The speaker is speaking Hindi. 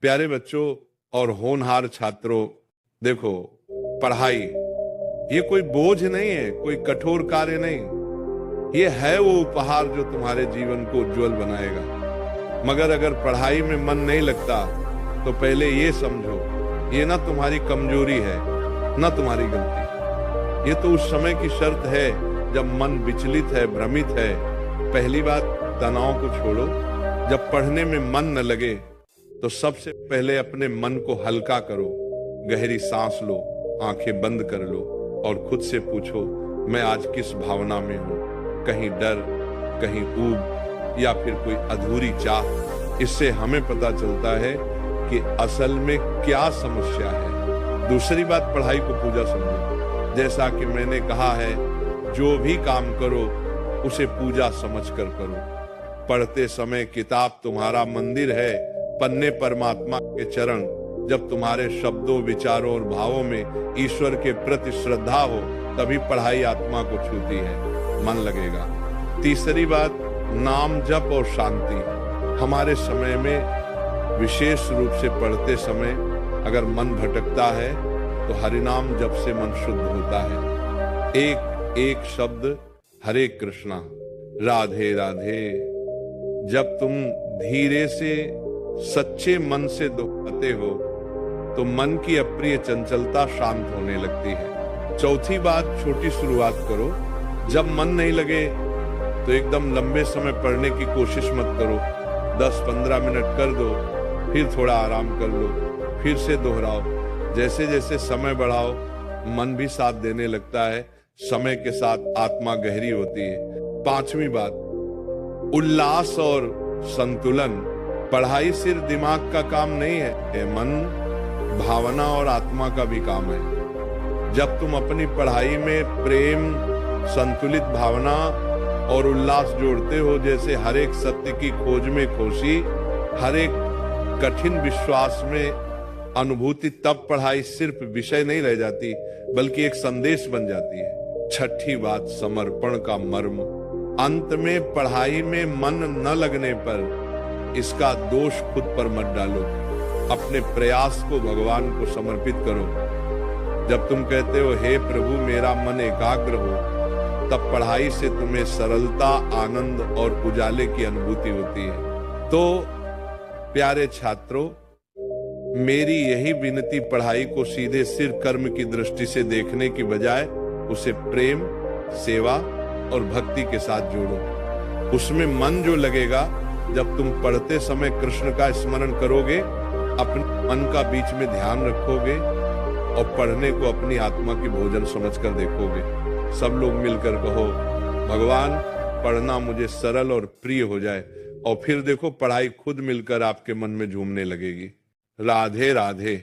प्यारे बच्चों और होनहार छात्रों, देखो, पढ़ाई ये कोई बोझ नहीं है, कोई कठोर कार्य नहीं। ये है वो उपहार जो तुम्हारे जीवन को उज्जवल बनाएगा। मगर अगर पढ़ाई में मन नहीं लगता तो पहले ये समझो, ये ना तुम्हारी कमजोरी है ना तुम्हारी गलती। ये तो उस समय की शर्त है जब मन विचलित है, भ्रमित है। पहली बात, तनाव को छोड़ो। जब पढ़ने में मन न लगे तो सबसे पहले अपने मन को हल्का करो। गहरी सांस लो, आंखें बंद कर लो और खुद से पूछो, मैं आज किस भावना में हूँ? कहीं डर, कहीं ऊब या फिर कोई अधूरी चाह। इससे हमें पता चलता है कि असल में क्या समस्या है। दूसरी बात, पढ़ाई को पूजा समझो। जैसा कि मैंने कहा है, जो भी काम करो उसे पूजा समझकर करो। पढ़ते समय किताब तुम्हारा मंदिर है, पन्ने परमात्मा के चरण। जब तुम्हारे शब्दों, विचारों और भावों में ईश्वर के प्रति श्रद्धा हो तभी पढ़ाई आत्मा को छूती है, मन लगेगा। तीसरी बात, नाम जप और शांति। हमारे समय में विशेष रूप से पढ़ते समय अगर मन भटकता है तो हरिनाम जप से मन शुद्ध होता है। एक एक शब्द हरे कृष्णा, राधे राधे, जब तुम धीरे से सच्चे मन से दोहराते हो तो मन की अप्रिय चंचलता शांत होने लगती है। चौथी बात, छोटी शुरुआत करो। जब मन नहीं लगे तो एकदम लंबे समय पढ़ने की कोशिश मत करो। 10-15 मिनट कर दो, फिर थोड़ा आराम कर लो, फिर से दोहराओ। जैसे जैसे समय बढ़ाओ मन भी साथ देने लगता है। समय के साथ आत्मा गहरी होती है। पांचवी बात, उल्लास और संतुलन। पढ़ाई सिर्फ दिमाग का काम नहीं है, मन, भावना और आत्मा का भी काम है। जब तुम अपनी पढ़ाई में प्रेम, संतुलित भावना और उल्लास जोड़ते हो, जैसे हर एक सत्य की खोज में खुशी, हर एक कठिन विश्वास में अनुभूति, तब पढ़ाई सिर्फ विषय नहीं रह जाती बल्कि एक संदेश बन जाती है। छठी बात, समर्पण का मर्म। अंत में पढ़ाई में मन न लगने पर इसका दोष खुद पर मत डालो। अपने प्रयास को भगवान को समर्पित करो। जब तुम कहते हो, हे प्रभु मेरा मन एकाग्र हो, तब पढ़ाई से तुम्हें सरलता, आनंद और उजाले की अनुभूति होती है। तो प्यारे छात्रों, मेरी यही विनती, पढ़ाई को सीधे सिर्फ कर्म की दृष्टि से देखने की बजाय उसे प्रेम, सेवा और भक्ति के साथ जोड़ो। उसमें मन जो लगेगा, जब तुम पढ़ते समय कृष्ण का स्मरण करोगे, अपने मन का बीच में ध्यान रखोगे और पढ़ने को अपनी आत्मा की भोजन समझकर देखोगे। सब लोग मिलकर कहो, भगवान पढ़ना मुझे सरल और प्रिय हो जाए, और फिर देखो पढ़ाई खुद मिलकर आपके मन में झूमने लगेगी। राधे राधे।